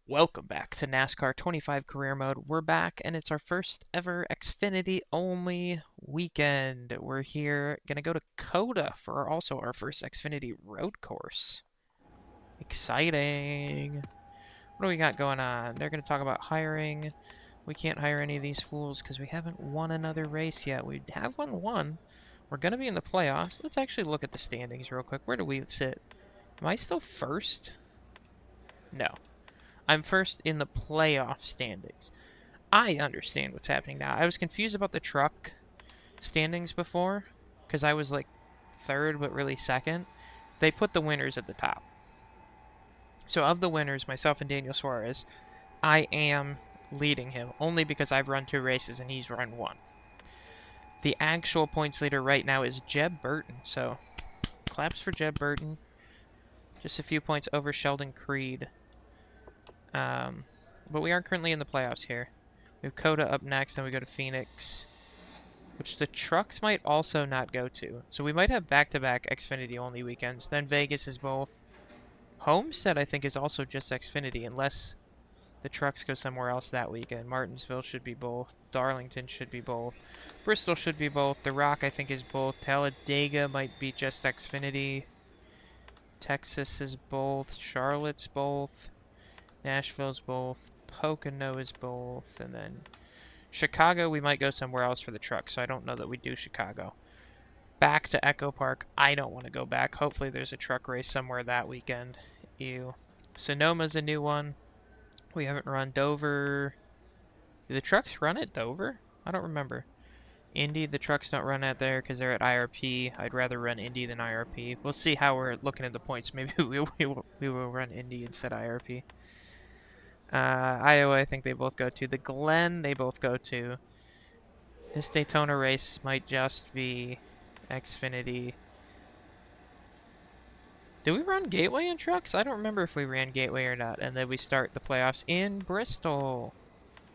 Welcome back to NASCAR 25 Career Mode. We're back, and it's our first ever Xfinity only weekend. We're here, gonna go to COTA for also our first Xfinity road course. Exciting. What do we got going on? They're gonna talk about hiring. We can't hire any of these fools because we haven't won another race yet. We have won. We're gonna be in the playoffs. Let's actually look at the standings real quick. Where do we sit? Am I still first? No. I'm first in the playoff standings. I understand what's happening now. I was confused about the truck standings before because I was like third but really second. They put the winners at the top. So of the winners, myself and Daniel Suarez, I am leading him only because I've run 2 races and he's run 1. The actual points leader right now is Jeb Burton. So claps for Jeb Burton. Just a few points over Sheldon Creed. But we are currently in the playoffs here. We have COTA up next, then we go to Phoenix, which the trucks might also not go to. So we might have back-to-back Xfinity only weekends. Then Vegas is both. Homestead, I think, is also just Xfinity, unless the trucks go somewhere else that weekend. Martinsville should be both. Darlington should be both. Bristol should be both. The Rock, I think, is both. Talladega might be just Xfinity. Texas is both. Charlotte's both. Nashville's both. Pocono is both. And then Chicago, we might go somewhere else for the truck, so I don't know that we do Chicago. Back to Echo Park. I don't want to go back. Hopefully there's a truck race somewhere that weekend. Ew. Sonoma's a new one. We haven't run Dover. Do the trucks run at Dover? I don't remember. Indy, the trucks don't run at there because they're at IRP. I'd rather run Indy than IRP. We'll see how we're looking at the points. Maybe we will run Indy instead of IRP. Iowa, I think they both go to. The Glen, they both go to. This Daytona race might just be Xfinity. Did we run Gateway in trucks? I don't remember if we ran Gateway or not. And then we start the playoffs in Bristol,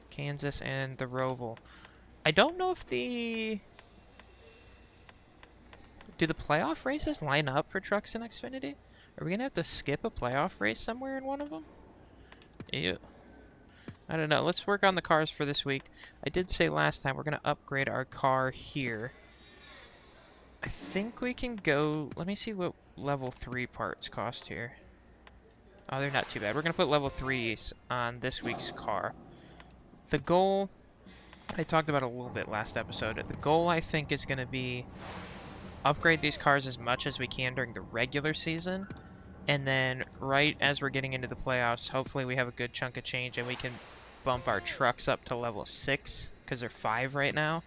Kansas, and the Roval. I don't know if the... Do the playoff races line up for trucks in Xfinity? Are we going to have to skip a playoff race somewhere in one of them? Ew. I don't know. Let's work on the cars for this week. I did say last time we're going to upgrade our car here. I think we can go... Let me see what level 3 parts cost here. Oh, they're not too bad. We're going to put level 3s on this week's car. The goal... I talked about it a little bit last episode. The goal, I think, is going to be upgrade these cars as much as we can during the regular season. And then right as we're getting into the playoffs, hopefully we have a good chunk of change and we can bump our trucks up to level 6 because they're 5 right now.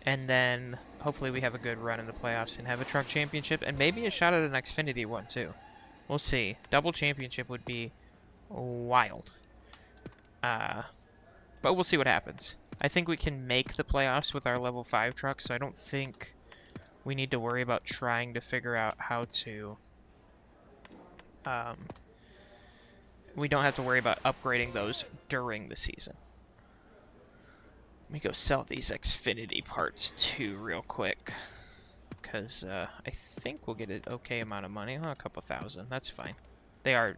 And then hopefully we have a good run in the playoffs and have a truck championship and maybe a shot at an Xfinity one too. We'll see. Double championship would be wild. But we'll see what happens. I think we can make the playoffs with our level 5 trucks, so I don't think we need to worry about trying to figure out how to... we don't have to worry about upgrading those during the season. Let me go sell these Xfinity parts too real quick. Because I think we'll get an okay amount of money. Oh, a couple thousand. That's fine. They are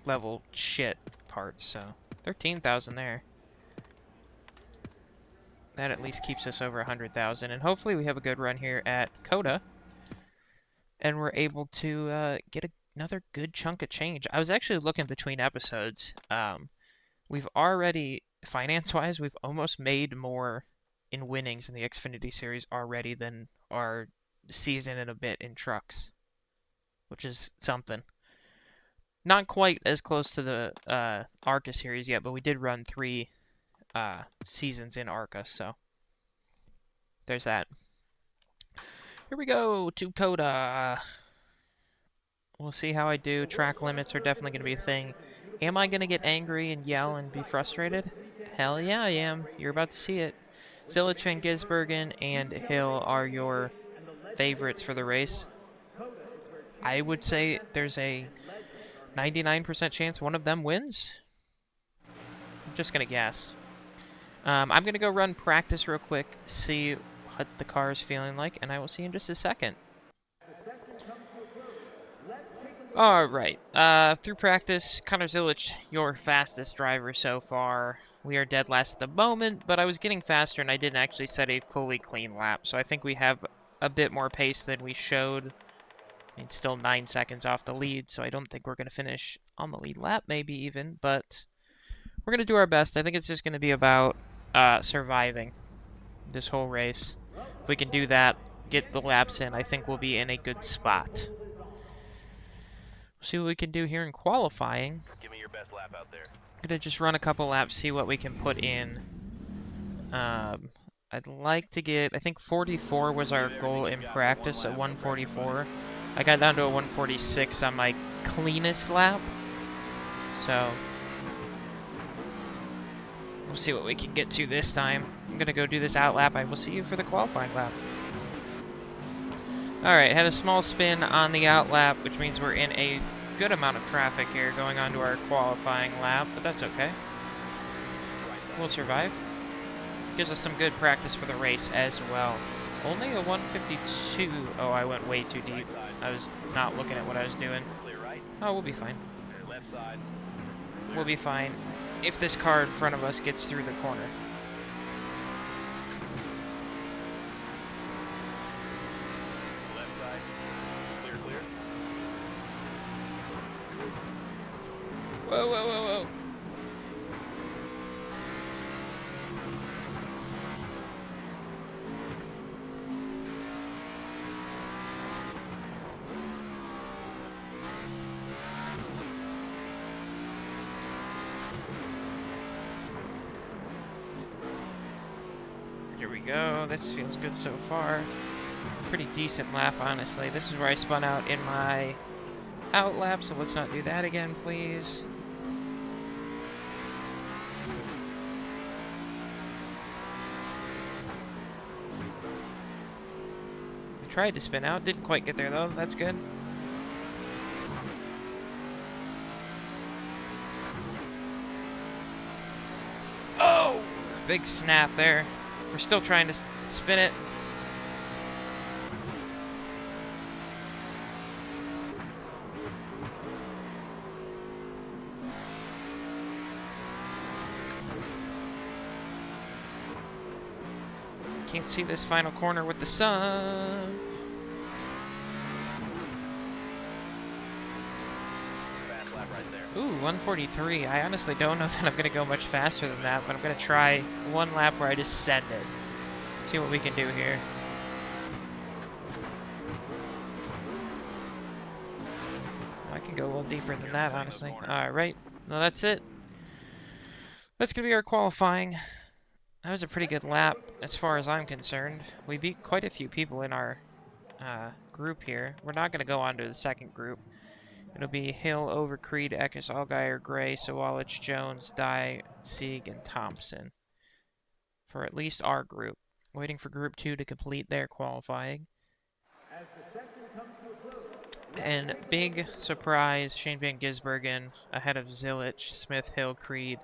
level shit parts, so 13,000 there. That at least keeps us over 100,000. And hopefully we have a good run here at COTA. And we're able to get another good chunk of change. I was actually looking between episodes. We've already, finance-wise, we've almost made more in winnings in the Xfinity Series already than our season and a bit in trucks, which is something. Not quite as close to the ARCA Series yet, but we did run 3 seasons in ARCA, so there's that. Here we go to COTA. We'll see how I do. Track limits are definitely going to be a thing. Am I going to get angry and yell and be frustrated? Hell yeah, I am. You're about to see it. Zilich, Van Gisbergen, and Hill are your favorites for the race. I would say there's a 99% chance one of them wins. I'm just going to guess. I'm going to go run practice real quick, see what the car is feeling like, and I will see you in just a second. Alright, through practice, Connor Zilich, your fastest driver so far. We are dead last at the moment, but I was getting faster and I didn't actually set a fully clean lap, so I think we have a bit more pace than we showed. I mean, still 9 seconds off the lead, so I don't think we're going to finish on the lead lap, maybe even, but we're going to do our best. I think it's just going to be about surviving this whole race. If we can do that, get the laps in, I think we'll be in a good spot. See what we can do here in qualifying. Give me your best lap out there. I'm gonna just run a couple laps, see what we can put in. I'd like to get, I think 44 was our goal in practice, at 144. I got down to a 146 on my cleanest lap. So, we'll see what we can get to this time. I'm gonna go do this out lap. I will see you for the qualifying lap. Alright, had a small spin on the out lap, which means we're in a good amount of traffic here going on to our qualifying lap, but that's okay. We'll survive. Gives us some good practice for the race as well. Only a 152. Oh, I went way too deep. I was not looking at what I was doing. Oh, we'll be fine. We'll be fine if this car in front of us gets through the corner. Whoa, whoa, whoa, whoa. Here we go. This feels good so far. Pretty decent lap, honestly. This is where I spun out in my out lap, so let's not do that again, please. Tried to spin out, didn't quite get there though. That's good. Oh, big snap there. We're still trying to spin it. Can't see this final corner with the sun. Fast lap right there. Ooh, 143. I honestly don't know that I'm going to go much faster than that, but I'm going to try one lap where I just send it. See what we can do here. I can go a little deeper than that, honestly. Alright, well, that's it. That's going to be our qualifying. That was a pretty good lap, as far as I'm concerned. We beat quite a few people in our group here. We're not going to go on to the second group. It'll be Hill, Overcreed, Eckes, Allgaier, Gray, Sawalich, Jones, Dye, Sieg, and Thompson. For at least our group. Waiting for Group 2 to complete their qualifying. And big surprise, Shane Van Gisbergen ahead of Zilich, Smith, Hill, Creed,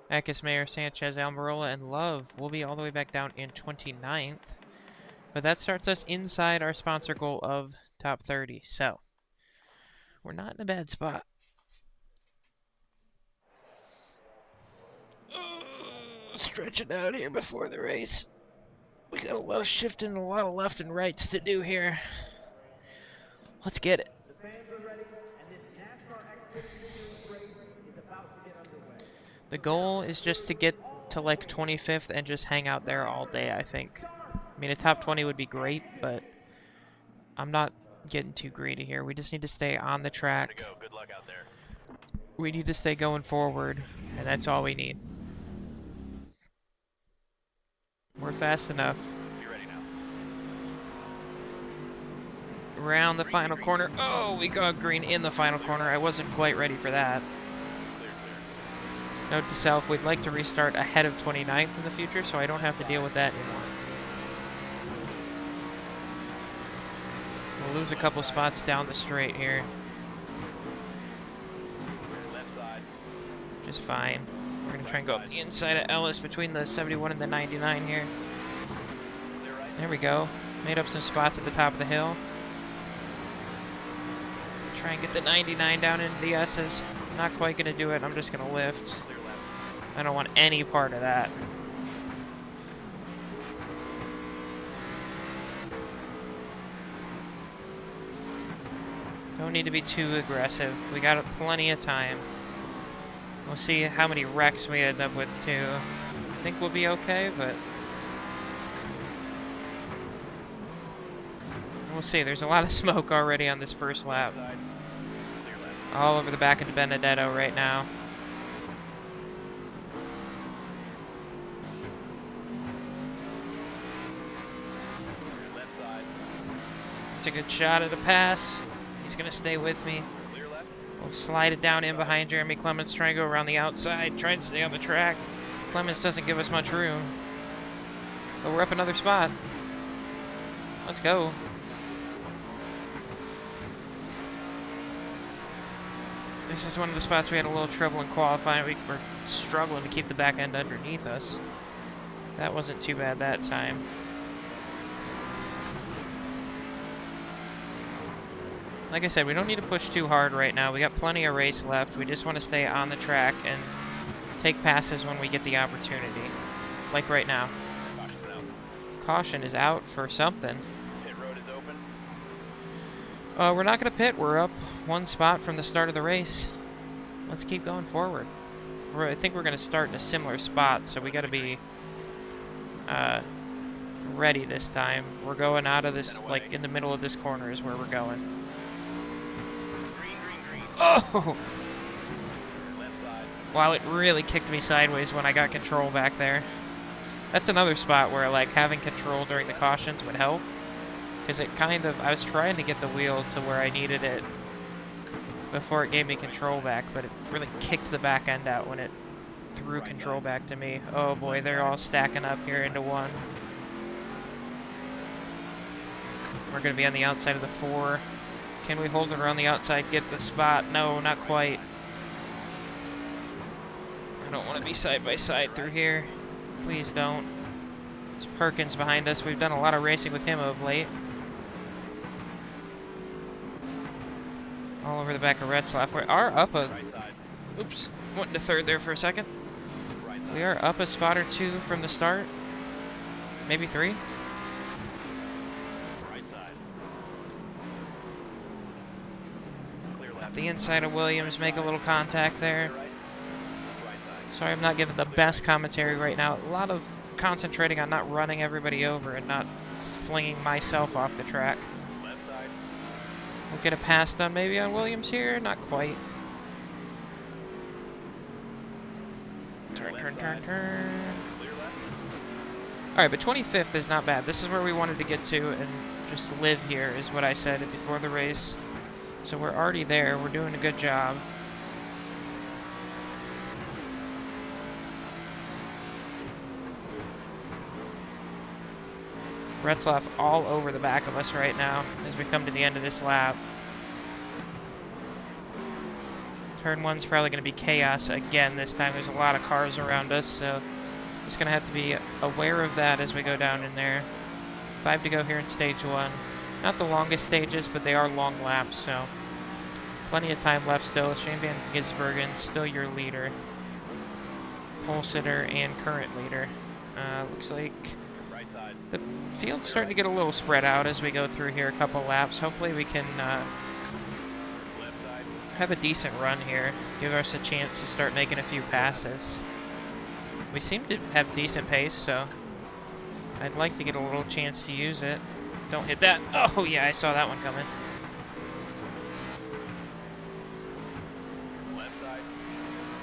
Eckes, Mayer, Sanchez, Almirola, and Love will be all the way back down in 29th. But that starts us inside our sponsor goal of top 30. So, we're not in a bad spot. Stretch it out here before the race. We got a lot of shifting, a lot of left and rights to do here. Let's get it. The fans are ready, and this NASCAR Xfinity Series race is about to get underway. The goal is just to get to like 25th and just hang out there all day, I think. I mean, a top 20 would be great, but I'm not getting too greedy here. We just need to stay on the track. Good luck out there. We need to stay going forward, and that's all we need. We're fast enough. Be ready now. Around the final corner. Oh, we got green in the final corner. I wasn't quite ready for that. Note to self, we'd like to restart ahead of 29th in the future, so I don't have to deal with that anymore. We'll lose a couple spots down the straight here. Left side. Just fine. We're going to try and go up the inside of Ellis between the 71 and the 99 here. There we go. Made up some spots at the top of the hill. Try and get the 99 down into the S's. Not quite gonna do it. I'm just gonna lift. Clear left. I don't want any part of that. Don't need to be too aggressive. We got plenty of time. We'll see how many wrecks we end up with too. I think we'll be okay, but we'll see. There's a lot of smoke already on this first lap. Side. Clear left. All over the back of Benedetto right now. Clear left side. It's a good shot at a pass. He's gonna stay with me. Clear left. We'll slide it down in behind Jeremy Clements, try and go around the outside, try and stay on the track. Clements doesn't give us much room. But we're up another spot. Let's go. This is one of the spots we had a little trouble in qualifying. We were struggling to keep the back end underneath us. That wasn't too bad that time. Like I said, we don't need to push too hard right now. We got plenty of race left. We just want to stay on the track and take passes when we get the opportunity. Like right now. Caution out. Caution is out for something. Pit road is open. We're not going to pit. We're up one spot from the start of the race. Let's keep going forward. I think we're going to start in a similar spot, so we got to be ready this time. We're going out of this, like in the middle of this corner is where we're going. Green, green, green. Oh! Left side. Wow, it really kicked me sideways when I got control back there. That's another spot where, like, having control during the cautions would help. Because it kind of, I was trying to get the wheel to where I needed it before it gave me control back, but it really kicked the back end out when it threw control back to me. Oh boy, they're all stacking up here into one. We're going to be on the outside of the 4. Can we hold it around the outside, get the spot? No, not quite. I don't want to be side by side through here. Please don't. There's Perkins behind us. We've done a lot of racing with him of late. All over the back of Retzlaff. We are up a... Right side. Oops. Went into third there for a second. Right side. We are up a spot or two from the start. Maybe 3. Right side. Clear At left. the inside of Williams. Make a little contact there. Right. Right side. Sorry I'm not giving the best commentary right now. A lot of concentrating on not running everybody over and not flinging myself off the track. Left side. We'll get a pass done maybe on Williams here. Not quite. Turn, turn, turn, turn. Clear left. Alright, but 25th is not bad. This is where we wanted to get to and just live here is what I said before the race. So we're already there. We're doing a good job. Retzlaff all over the back of us right now as we come to the end of this lap. Turn 1's probably going to be chaos again this time. There's a lot of cars around us, so just going to have to be aware of that as we go down in there. 5 to go here in stage 1. Not the longest stages, but they are long laps, so plenty of time left still. Shane Van Gisbergen, still your leader. Pole sitter and current leader. Looks like Right side. the field's starting to get a little spread out as we go through here a couple laps. Hopefully we can Left side. have a decent run here. Give us a chance to start making a few passes. We seem to have decent pace, so I'd like to get a little chance to use it. Don't hit that. Oh yeah, I saw that one coming. Left side.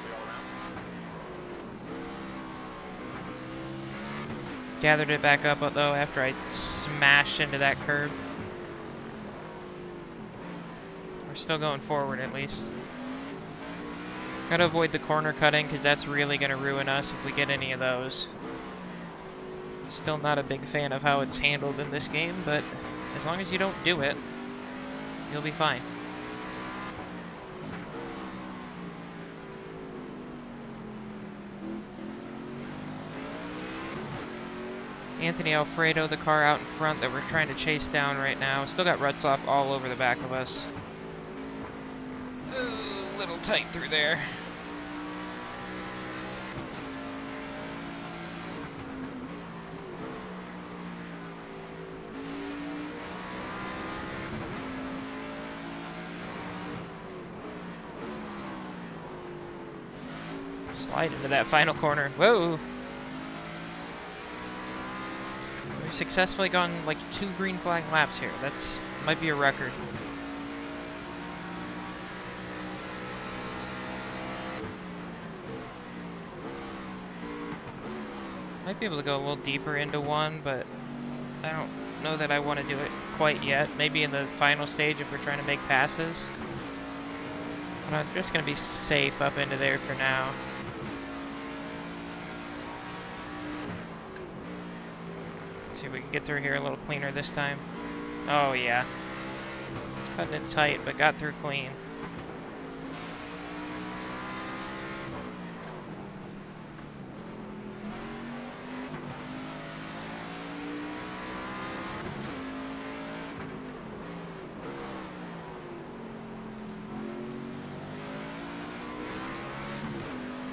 Clear all around. Gathered it back up though after I smashed into that curb. We're still going forward at least. Gotta avoid the corner cutting because that's really gonna ruin us if we get any of those. Still not a big fan of how it's handled in this game, but as long as you don't do it, you'll be fine. Anthony Alfredo, the car out in front that we're trying to chase down right now. Still got Retzlaff all over the back of us. little tight through there. Slide into that final corner. Whoa! We've successfully gone like 2 green flag laps here. That's might be a record. Might be able to go a little deeper into one, but I don't know that I want to do it quite yet. Maybe in the final stage if we're trying to make passes. But I'm just going to be safe up into there for now. See if we can get through here a little cleaner this time. Oh yeah. Cutting it tight, but got through clean.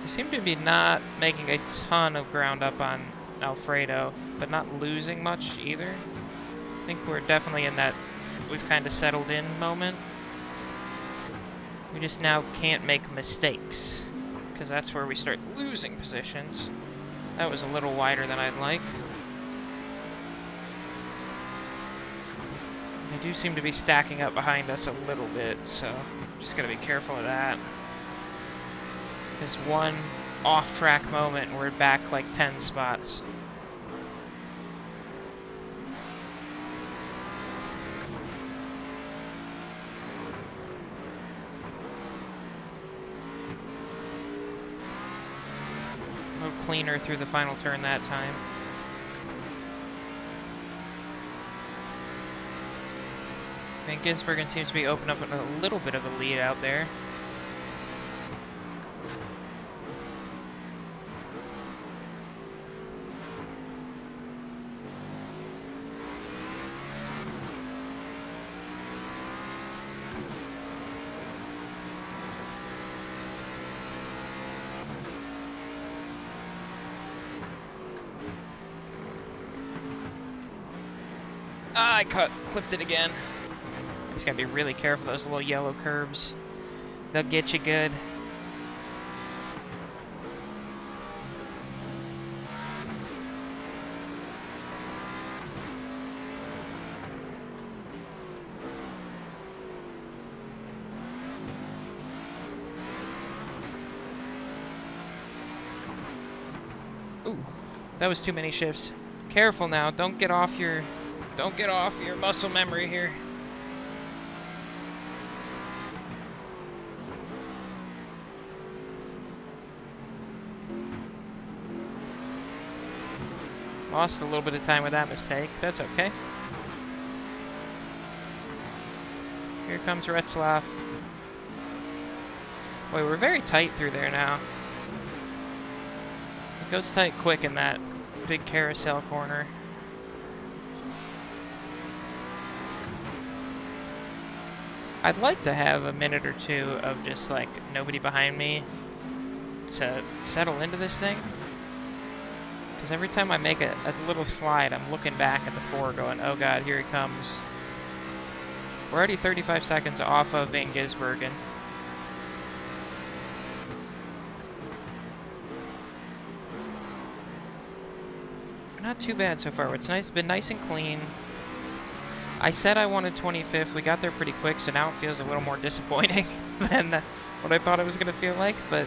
We seem to be not making a ton of ground up on Alfredo, but not losing much either. I think we're definitely in that we've kind of settled in moment. We just now can't make mistakes, because that's where we start losing positions. That was a little wider than I'd like. They do seem to be stacking up behind us a little bit, so just gotta be careful of that. There's one off-track moment and we're back like 10 spots. A little cleaner through the final turn that time. Van Gisbergen seems to be opening up a little bit of a lead out there. Ah, I clipped it again. Just gotta be really careful of those little yellow curbs. They'll get you good. Ooh, that was too many shifts. Careful now, don't get off your muscle memory here. Lost a little bit of time with that mistake. That's okay. Here comes Retzlaff. Boy, we're very tight through there now. It goes tight quick in that big carousel corner. I'd like to have a minute or two of just like nobody behind me to settle into this thing. Because every time I make a little slide, I'm looking back at the 4 going, oh god, here he comes. We're already 35 seconds off of Van Gisbergen. Not too bad so far. It's nice, been nice and clean. I said I wanted 25th. We got there pretty quick, so now it feels a little more disappointing than what I thought it was going to feel like, but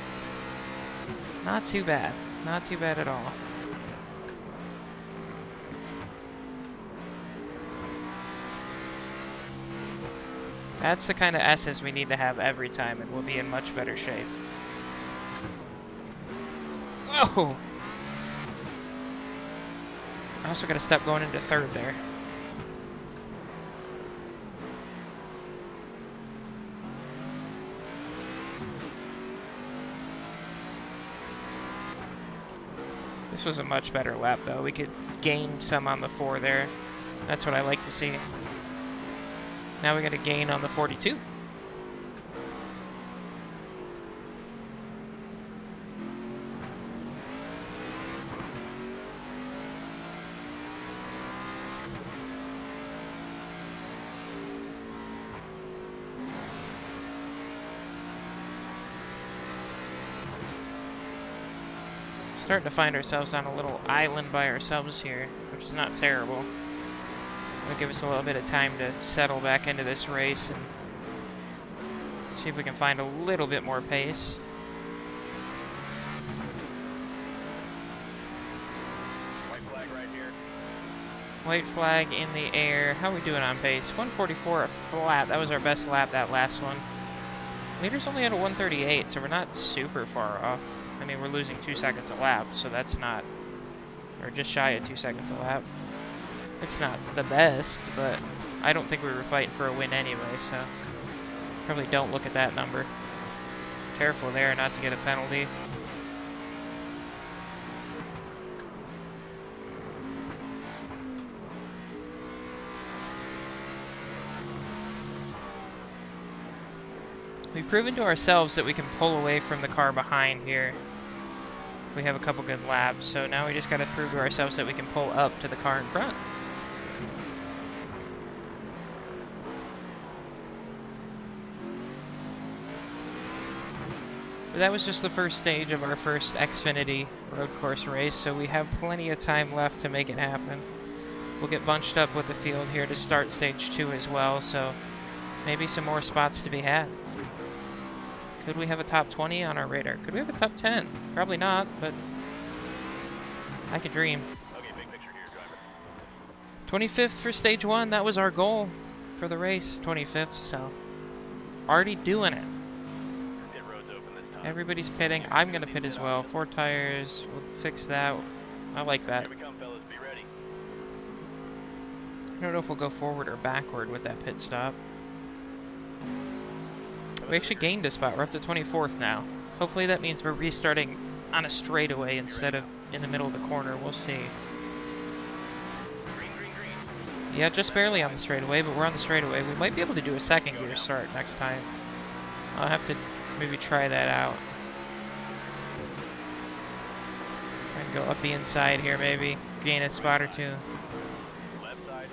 not too bad. Not too bad at all. That's the kind of S's we need to have every time, and we'll be in much better shape. Whoa! I also got to step going into 3rd there. This was a much better lap, though. We could gain some on the 4 there. That's what I like to see. Now we got to gain on the 42. Starting to find ourselves on a little island by ourselves here, which is not terrible. It'll give us a little bit of time to settle back into this race and see if we can find a little bit more pace. White flag right here. White flag in the air. How are we doing on pace? 144 a flat. That was our best lap, that last one. Leader's only at a 138, so we're not super far off. I mean, we're losing 2 seconds a lap, so that's not... Or just shy of 2 seconds a lap. It's not the best, but I don't think we were fighting for a win anyway, so... Probably don't look at that number. Careful there not to get a penalty. We've proven to ourselves that we can pull away from the car behind here if we have a couple good laps. So now we just got to prove to ourselves that we can pull up to the car in front. But that was just the first stage of our first Xfinity road course race, so we have plenty of time left to make it happen. We'll get bunched up with the field here to start stage 2 as well, so maybe some more spots to be had. Could we have a top 20 on our radar? Could we have a top 10? Probably not, but I could dream. Okay, big picture here, driver. 25th for stage 1. That was our goal for the race. 25th, so already doing it. Pit road's open this time. Everybody's pitting. I'm going to pit as well. 4 tires. We'll fix that. I like that. Here we come, fellas. Be ready. I don't know if we'll go forward or backward with that pit stop. We actually gained a spot. We're up to 24th now. Hopefully that means we're restarting on a straightaway instead of in the middle of the corner. We'll see. Green, green, green. Yeah, just barely on the straightaway, but we're on the straightaway. We might be able to do a second gear start next time. I'll have to maybe try that out. Try and go up the inside here, maybe. Gain a spot or 2. Left side.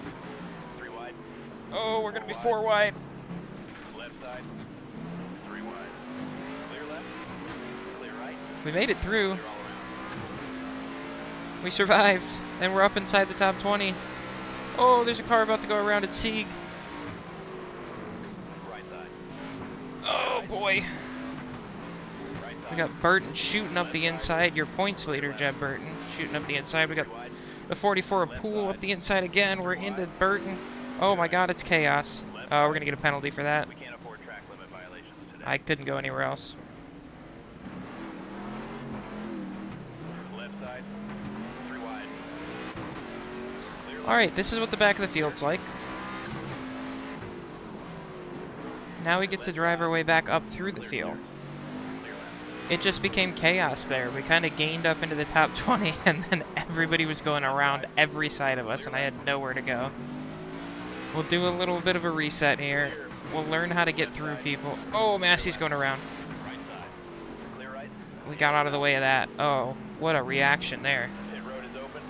3 wide. Oh, we're going to be 4 wide. Left side. 3 wide. Clear left. Clear right. We made it through. Clear all around. We survived. And we're up inside the top 20. Oh, there's a car about to go around at Sieg. Right side. Oh, boy. Right side. We got Burton shooting up the inside. Your points leader, Jeb Burton, shooting up the inside. We got Wide. the 44 Pool up the inside again. We're into Burton. Oh, my God, it's chaos. Oh, we're going to get a penalty for that. We can't afford track limit violations today. I couldn't go anywhere else. Left side. 3 wide. Clear left. All right, this is what the back of the field's like. Now we get to drive our way back up through the field. Clear left. It just became chaos there. We kind of gained up into the top 20, and then everybody was going around every side of us, and I had nowhere to go. We'll do a little bit of a reset here. We'll learn how to get through people. Oh, Massey's going around. Right side. Clear right. We got out of the way of that. Oh, what a reaction there. Pit road is open.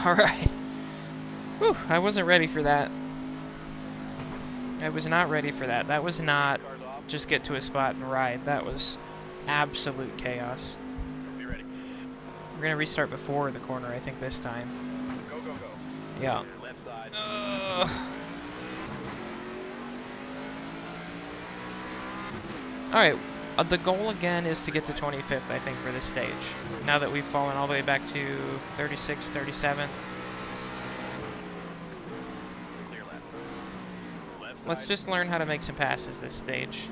All right. Whew, I wasn't ready for that. I was not ready for that. That was not Cars off. just get to a spot and ride. That was absolute chaos. Be ready. We're going to restart before the corner, I think, this time. Go, go, go. Yeah. Left side. All right. The goal again is to get to 25th, I think, for this stage. Now that we've fallen all the way back to 36, 37. Clear left. Left Let's side. just learn how to make some passes this stage.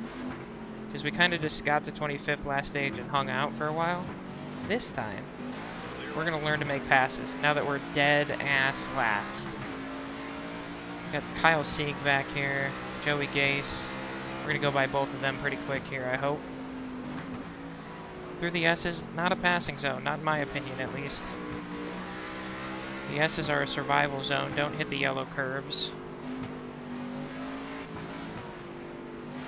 Because we kind of just got to 25th last stage and hung out for a while. This time, we're going to learn to make passes now that we're dead ass last. We got Kyle Sieg back here, Joey Gase. We're going to go by both of them pretty quick here, I hope. Through the S's, not a passing zone, not in my opinion at least. The S's are a survival zone, don't hit the yellow curbs.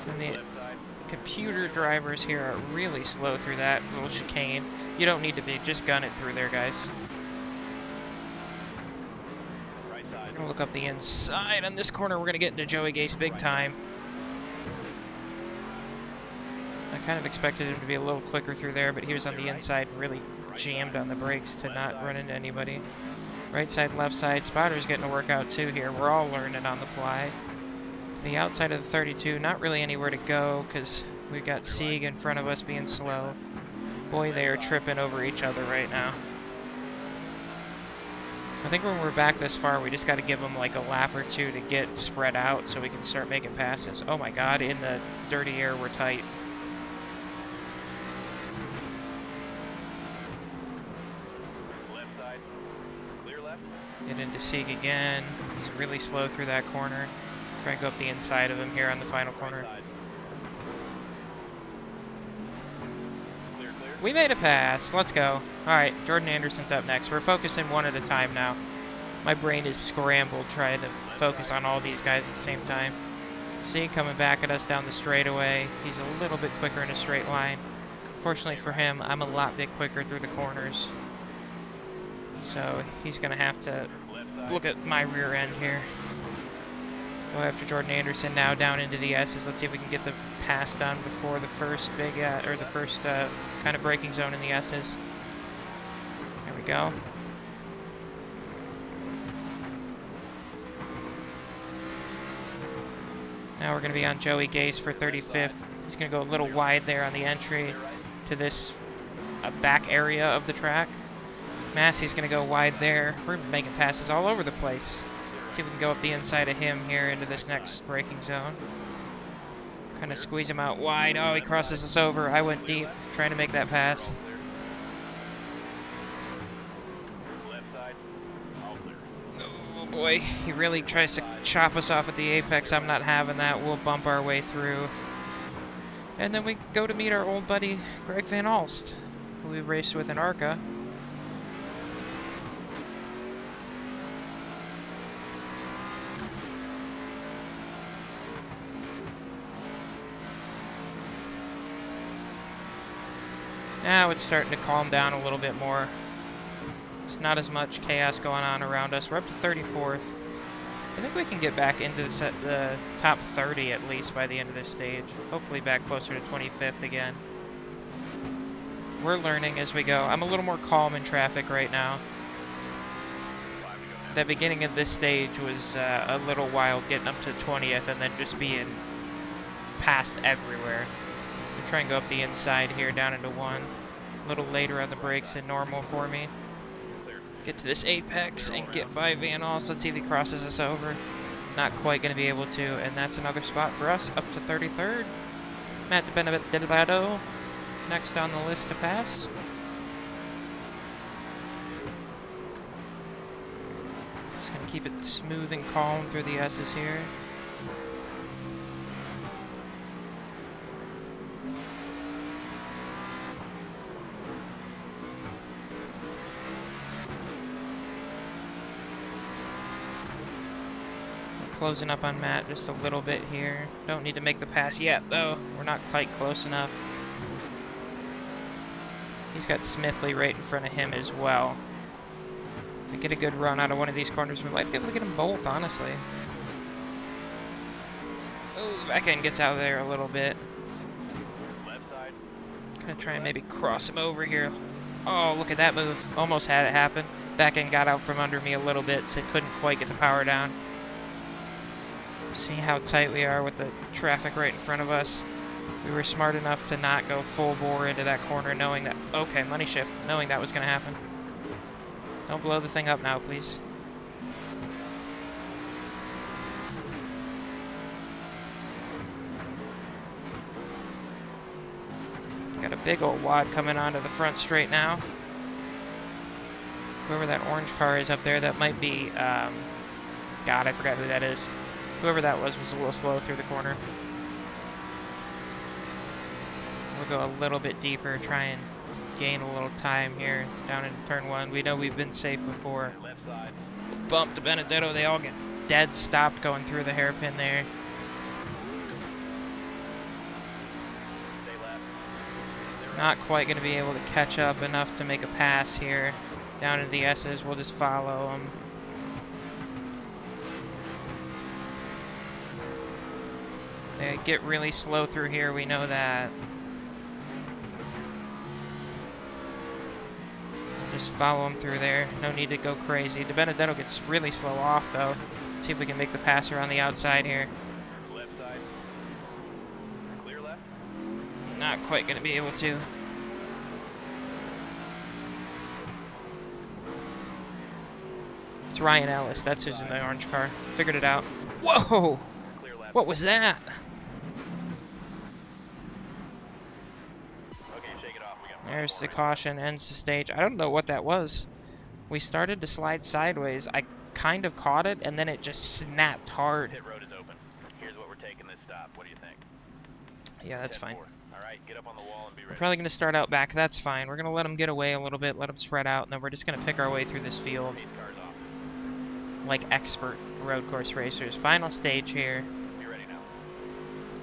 And the Left side. computer drivers here are really slow through that little chicane. You don't need to be, just gun it through there, guys. Right side. We're gonna look up the inside. On this corner, we're gonna get into Joey Gase big time. I kind of expected him to be a little quicker through there, but he was on the inside and really jammed on the brakes to not run into anybody. Right side, left side. Spotter's getting a workout too here. We're all learning on the fly. The outside of the 32, not really anywhere to go because we've got Sieg in front of us being slow. Boy, they are tripping over each other right now. I think when we're back this far, we just got to give them like a lap or two to get spread out so we can start making passes. Oh my god, in the dirty air, we're tight. Left side. Clear left. Get into Sieg again. He's really slow through that corner. Try and go up the inside of him here on the final corner. Right side. Clear, clear. We made a pass. Let's go. Alright, Jordan Anderson's up next. We're focusing one at a time now. My brain is scrambled trying to focus on all these guys at the same time. Sieg coming back at us down the straightaway. He's a little bit quicker in a straight line. Fortunately for him, I'm a lot bit quicker through the corners. So he's going to have to Left side. look at my rear end here. Go after Jordan Anderson now down into the S's. Let's see if we can get the pass done before the first big, or the first kind of braking zone in the S's. There we go. Now we're going to be on Joey Gase for 35th. He's going to go a little wide there on the entry to this back area of the track. Massey's going to go wide there. We're making passes all over the place. See if we can go up the inside of him here into this next braking zone. Kind of squeeze him out wide. Oh, he crosses us over. I went deep trying to make that pass. Left side. All clear. Oh boy, he really tries to chop us off at the apex. I'm not having that. We'll bump our way through. And then we go to meet our old buddy Greg Van Alst, who we raced with in ARCA. Now it's starting to calm down a little bit more. There's not as much chaos going on around us. We're up to 34th. I think we can get back into the top 30 at least by the end of this stage. Hopefully back closer to 25th again. We're learning as we go. I'm a little more calm in traffic right now. The beginning of this stage was a little wild, getting up to 20th and then just being passed everywhere. We try and go up the inside here down into 1. A little later on the brakes than normal for me. Get to this apex and get by Van Alst. Let's see if he crosses us over. Not quite going to be able to, and that's another spot for us, up to 33rd. Matt DeBenedetto next on the list to pass. Just going to keep it smooth and calm through the S's here. Closing up on Matt just a little bit here. Don't need to make the pass yet, though. We're not quite close enough. He's got Smithley right in front of him as well. If we get a good run out of one of these corners, we might be able to get them both, honestly. Oh, back end gets out of there a little bit. Left side. Gonna try and maybe cross him over here. Oh, look at that move. Almost had it happen. Back end got out from under me a little bit, so couldn't quite get the power down. See how tight we are with the traffic right in front of us. We were smart enough to not go full bore into that corner knowing that, okay, money shift, knowing that was going to happen. Don't blow the thing up now, please. Got a big old wad coming onto the front straight now. Whoever that orange car is up there, that might be, God, I forgot who that is. Whoever that was a little slow through the corner. We'll go a little bit deeper, try and gain a little time here down in turn 1. We know we've been safe before. Left side. Bump to Benedetto. They all get dead stopped going through the hairpin there. Stay left. Not quite going to be able to catch up enough to make a pass here. Down into the S's. We'll just follow them. They get really slow through here, we know that. Just follow him through there. No need to go crazy. DiBenedetto gets really slow off, though. See if we can make the pass around the outside here. Left side. Clear left. Not quite going to be able to. It's Ryan Ellis. That's who's in the orange car. Figured it out. Whoa! Clear left. What was that? Okay, shake it off. We got There's the caution. Ends the stage. I don't know what that was. We started to slide sideways. I kind of caught it, and then it just snapped hard. Pit road is open. Here's what we're taking this stop. What do you think? Yeah, that's fine. 10-4. All right, get up on the wall and be We're ready. probably going to start out back. That's fine. We're going to let them get away a little bit, let them spread out, and then we're just going to pick our way through this field Pace cars off. like expert road course racers. Final stage here. Be ready now.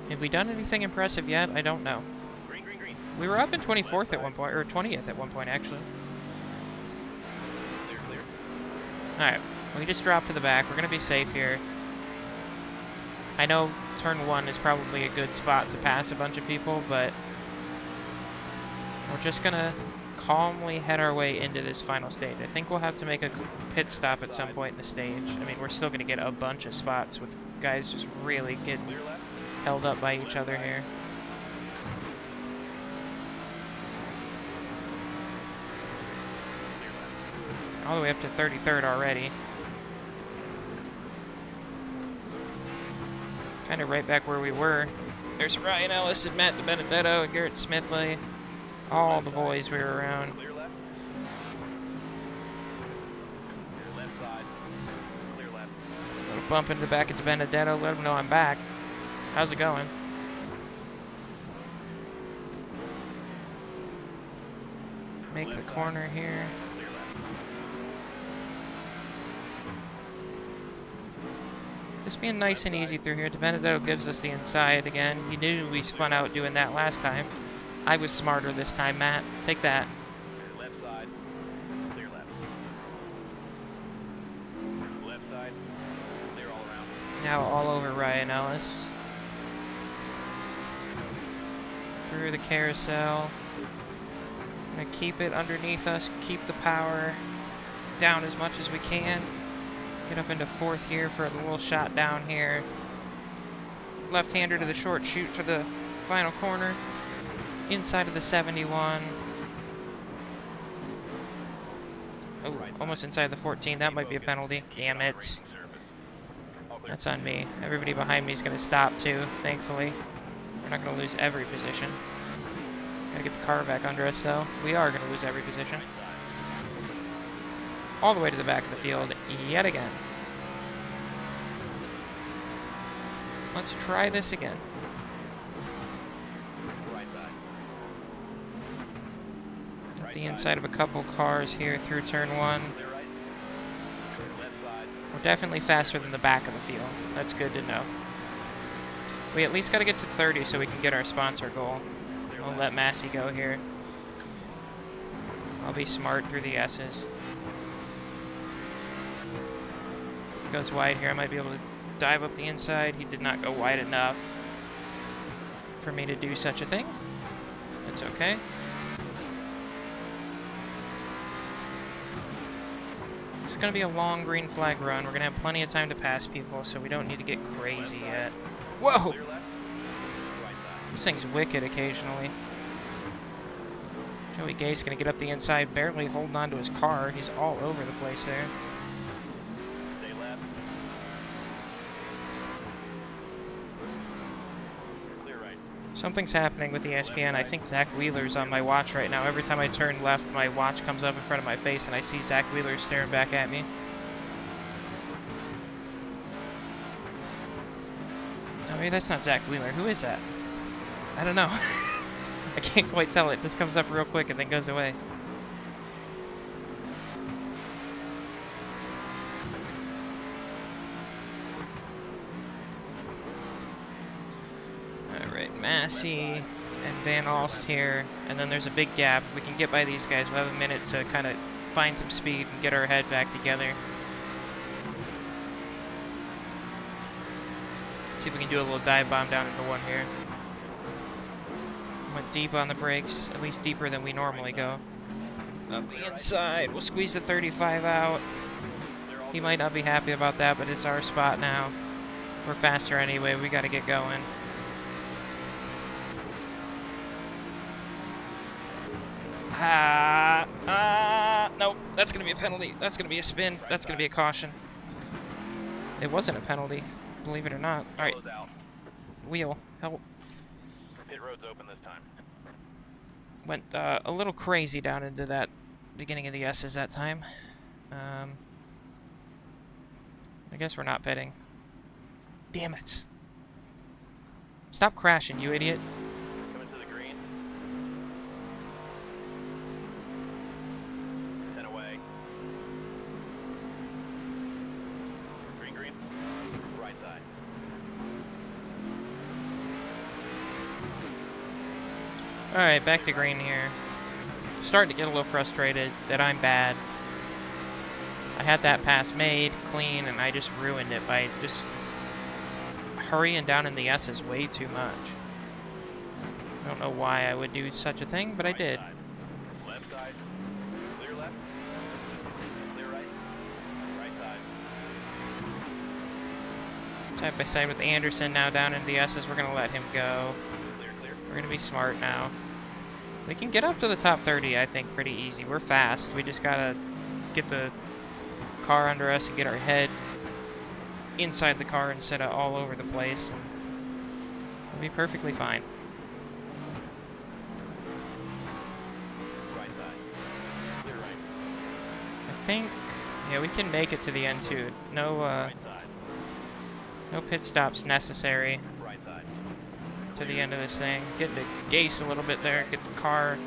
Have we done anything impressive yet? I don't know. Green, green, green. We were up in 24th at one point, or 20th at one point, actually. Clear, clear. Alright, we just dropped to the back. We're going to be safe here. I know turn 1 is probably a good spot to pass a bunch of people, but we're just going to calmly head our way into this final stage. I think we'll have to make a pit stop at some point in the stage. I mean, we're still going to get a bunch of spots with guys just really getting Clear left. held up by each other here. Clear left. All the way up to 33rd already. Kind of right back where we were. There's Ryan Ellis and Matt DiBenedetto and Garrett Smithley. All the boys we were around. Clear left. Clear left side. Clear left. Little bump into the back of DiBenedetto. Let him know I'm back. How's it going? Make the corner here. Clear left. Just being nice and easy through here. DiBenedetto gives us the inside again. He knew we spun out doing that last time. I was smarter this time, Matt. Take that. Clear left side. Clear left. Left side. Clear all around. Now all over Ryan Ellis. Through the carousel. Gonna keep it underneath us, keep the power down as much as we can. Get up into 4th here for a little shot down here. Left-hander to the short chute to the final corner. Inside of the 71. Oh, almost inside the 14. That might be a penalty. Damn it. That's on me. Everybody behind me is going to stop too, thankfully. We're not going to lose every position. Gotta get the car back under us, though. We are going to lose every position. All the way to the back of the field, yet again. Let's try this again. Right side. At the inside of a couple cars here through turn 1. Clear right. Clear left side. We're definitely faster than the back of the field. That's good to know. We at least got to get to 30 so we can get our sponsor goal. I'll let Massey go here. I'll be smart through the S's. Goes wide here. I might be able to dive up the inside. He did not go wide enough for me to do such a thing. It's okay. It's going to be a long green flag run. We're going to have plenty of time to pass people, so we don't need to get crazy yet. Whoa! Clear left. Right side. This thing's wicked occasionally. Joey Gay's going to get up the inside, barely holding on to his car. He's all over the place there. Stay left. Clear right. Something's happening with ESPN. I think Zach Wheeler's on my watch right now. Every time I turn left, my watch comes up in front of my face, and I see Zach Wheeler staring back at me. No, maybe that's not Zach Wheeler. Who is that? I don't know. I can't quite tell. It just comes up real quick and then goes away. Alright, Massey and Van Alst here. And then there's a big gap. If we can get by these guys, we'll have a minute to kind of find some speed and get our head back together. See if we can do a little dive bomb down into 1 here. Went deep on the brakes, at least deeper than we normally go. Up the inside. We'll squeeze the 35 out. Clear all He good. might not be happy about that, but it's our spot now. We're faster anyway. We got to get going. Nope. That's going to be a penalty. That's going to be a spin. That's going to be a caution. It wasn't a penalty, believe it or not. All right, Yellow's out. wheel. Help. Pit road's open this time. Went a little crazy down into that beginning of the S's that time. I guess we're not pitting. Damn it. Stop crashing, you idiot. Coming to the green. 10 away. Green, green. Right side. Alright, back to green here. Starting to get a little frustrated that I'm bad. I had that pass made, clean, and I just ruined it by just hurrying down in the S's way too much. I don't know why I would do such a thing, but I Right did. side. Left side. Clear left. Clear right. Right side. Side by side with Anderson now down in the S's. We're going to let him go. Clear, clear. We're going to be smart now. We can get up to the top 30, I think, pretty easy. We're fast. We just got to get the car under us and get our head inside the car instead of all over the place. We'll be perfectly fine. Right side. Clear right. I think, yeah, we can make it to the end too. No, Right side. no pit stops necessary Right side. to the end of this thing. Getting to Gase a little bit there, get the car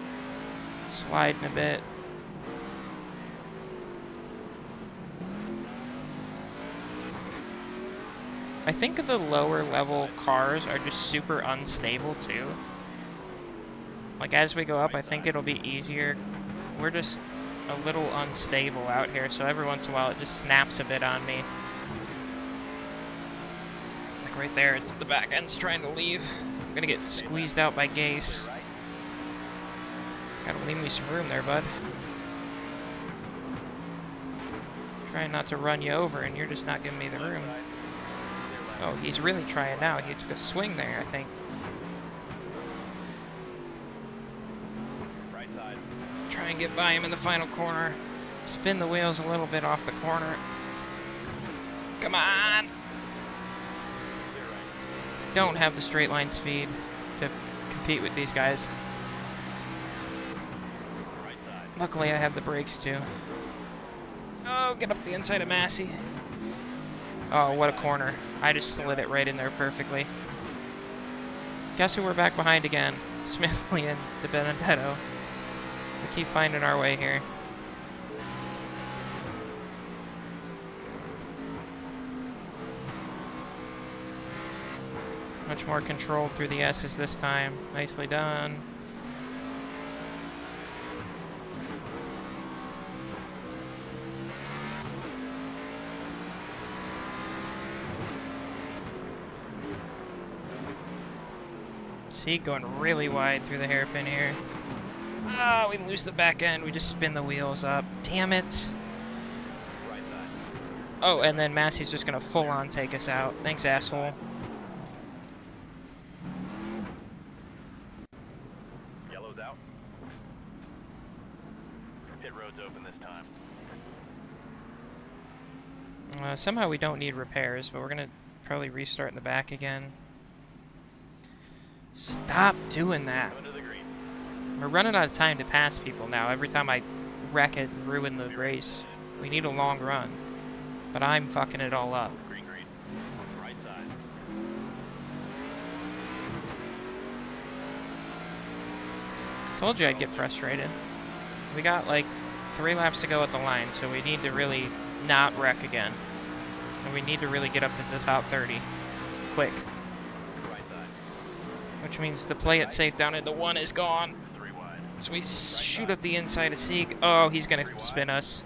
sliding a bit. I think the lower level cars are just super unstable too. Like as we go up, I think it'll be easier. We're just a little unstable out here, so every once in a while it just snaps a bit on me. Like right there, it's the back end's trying to leave. I'm gonna get squeezed out by Gase. Right. Gotta leave me some room there, bud. Trying not to run you over, and you're just not giving me the room. Side. Clear left. Oh, he's really trying now. He took a swing there, I think. Right side. Try and get by him in the final corner. Spin the wheels a little bit off the corner. Come on! Clear right. Don't have the straight line speed to compete with these guys. Right side. Luckily, I have the brakes too. Oh, get up the inside of Massey. Oh, what a corner. I just slid it right in there perfectly. Guess who we're back behind again? Smithley and De Benedetto. We keep finding our way here. Much more controlled through the S's this time. Nicely done. See, going really wide through the hairpin here. Ah, we lose the back end. We just spin the wheels up. Damn it. Right side. Oh, and then Massey's just gonna full on take us out. Thanks, asshole. Yellow's out. Pit road's open this time. Somehow we don't need repairs, but we're gonna probably restart in the back again. Stop doing that. Coming to the green. We're running out of time to pass people now. Every time I wreck it and ruin the race. We need a long run. But I'm fucking it all up. Green, green. Right side. Told you I'd get frustrated. We got like 3 laps to go at the line, so we need to really not wreck again. And we need to really get up to the top 30. Quick. Right side. Which means the play it safe down into 1 is gone. 3 wide. So we shoot up the inside of Sieg. Oh, he's gonna spin us.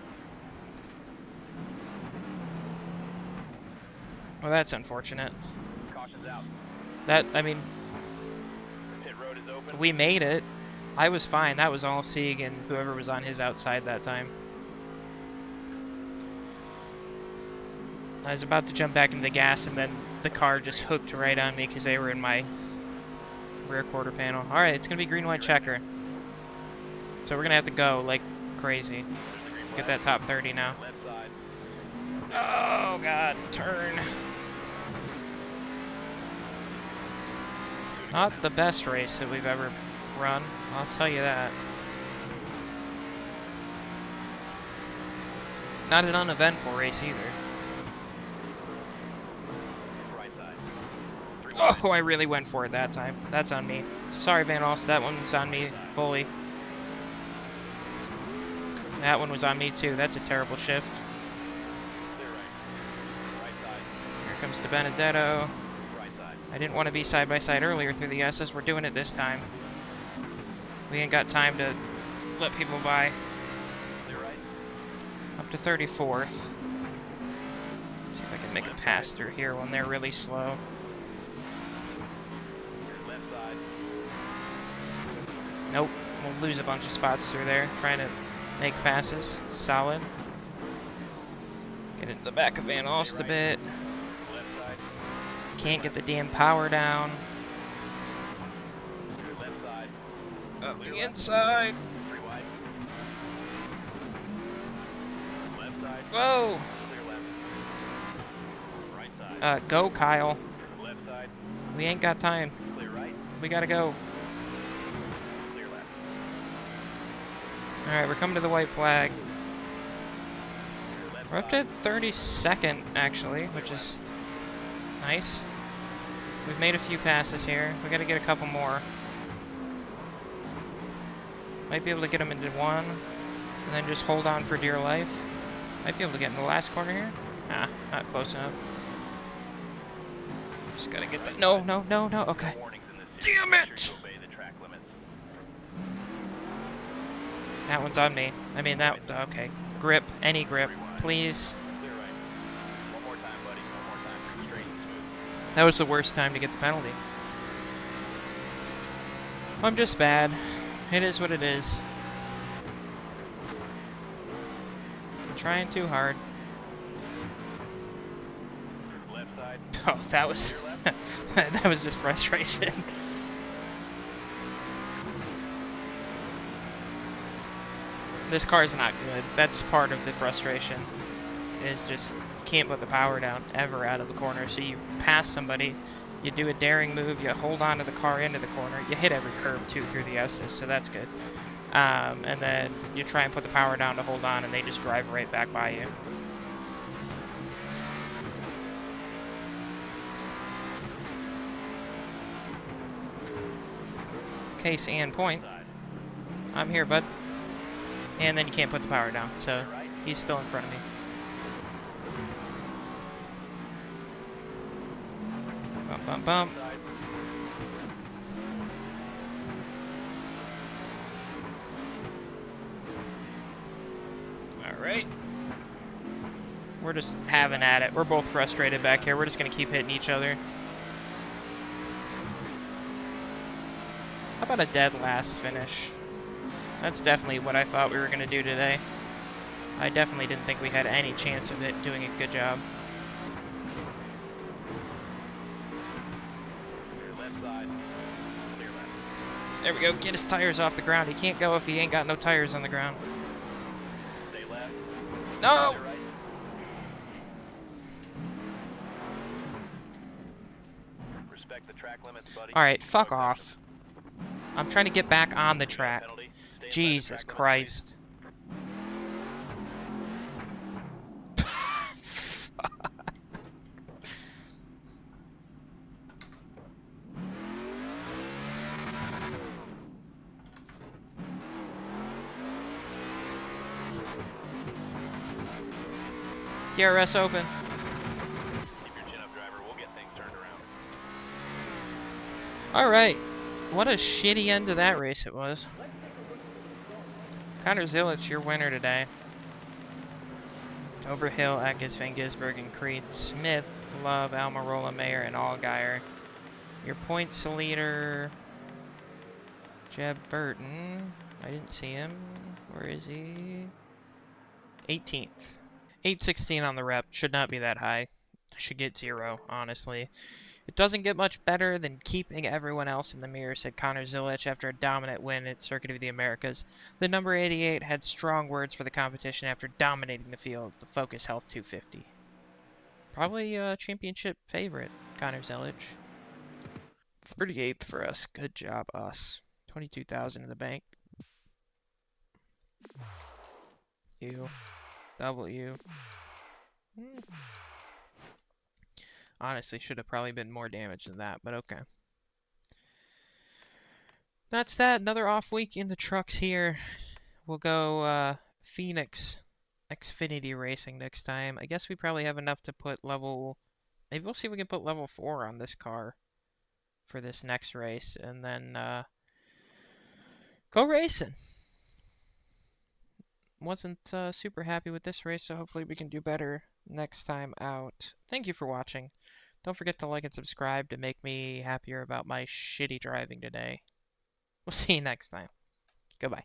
Well, that's unfortunate. Caution's out. That, I mean, Pit road is open. we made it. I was fine. That was all Sieg and whoever was on his outside that time. I was about to jump back into the gas, and then the car just hooked right on me because they were in my rear quarter panel. All right, it's going to be green-white checker. So we're going to have to go like crazy. Get that top 30 now. Left side. Oh, God. Turn. Not the best race that we've ever run. I'll tell you that. Not an uneventful race either. Right side. Oh, I really went for it that time. That's on me. Sorry, Van Alst. That one was on me fully. That one was on me, too. That's a terrible shift. Clear right. Right side. Here comes De Benedetto. Right side. I didn't want to be side-by-side earlier through the S's. We're doing it this time. We ain't got time to let people by. Clear right. Up to 34th. See if I can make a pass through here when they're really slow. Left side. Nope. We'll lose a bunch of spots through there. Trying to make passes. Solid. Get into the back of Van Alst a bit. Left side. Can't get the damn power down. Left side. Up the inside. 3 wide. Left side. Whoa! Clear left. Right side. Go, Kyle. Left side. We ain't got time. Clear right. We gotta go. Clear left. Alright, we're coming to the white flag. Clear left We're up side. to 32nd, actually, which is nice. We've made a few passes here. We gotta get a couple more. Might be able to get them into one, and then just hold on for dear life. Might be able to get in the last corner here. Ah, not close enough. Just gotta get that. No, no, no, no. Okay. Warnings in this series. Damn Make it! sure you obey the track limits. That one's on me. I mean, that. Okay. Grip. Any grip. Please. Clear right. One more time, buddy. One more time. Straight and smooth. That was the worst time to get the penalty. I'm just bad. It is what it is. I'm trying too hard. Left side. Oh, that was that was just frustration. This car's not good. That's part of the frustration. Is just can't put the power down ever out of the corner. So you pass somebody, you do a daring move, you hold on to the car into the corner, you hit every curb too through the S's, so that's good. And then you try and put the power down to hold on, and they just drive right back by you. Case and point. Side. I'm here, bud. And then you can't put the power down, so he's still in front of me. Bump, bump, bump. Side. Alright. We're just having at it. We're both frustrated back here. We're just going to keep hitting each other. How about a dead last finish? That's definitely what I thought we were going to do today. I definitely didn't think we had any chance of it doing a good job. Clear left side. Clear left. There we go. Get his tires off the ground. He can't go if he ain't got no tires on the ground. Stay left. No! Clear right. Respect the track limits, buddy. Alright, fuck No off. I'm trying to get back on the track. penalty. Stay inside the Jesus track limits, Christ. DRS open. please. Keep your chin up, driver. We'll get things turned around. Alright. What a shitty end to that race it was. Connor Zillich, your winner today. Overhill, Eckes, Van Gisbergen, and Creed, Smith, Love, Almirola, Mayer, and Allgaier. Your points leader Jeb Burton. I didn't see him. Where is he? 18th. 816 on the rep. Should not be that high. Should get 0, honestly. It doesn't get much better than keeping everyone else in the mirror, said Connor Zilic after a dominant win at Circuit of the Americas. The number 88 had strong words for the competition after dominating the field at the Focus Health 250. Probably a championship favorite, Connor Zilic. 38th for us. Good job, us. 22,000 in the bank. U. W. Honestly, should have probably been more damage than that, but okay. That's that. Another off week in the trucks here. We'll go Phoenix Xfinity Racing next time. I guess we probably have enough to put level... Maybe we'll see if we can put level 4 on this car for this next race, and then go racing. Wasn't super happy with this race, so hopefully we can do better next time out. Thank you for watching. Don't forget to like and subscribe to make me happier about my shitty driving today. We'll see you next time. Goodbye.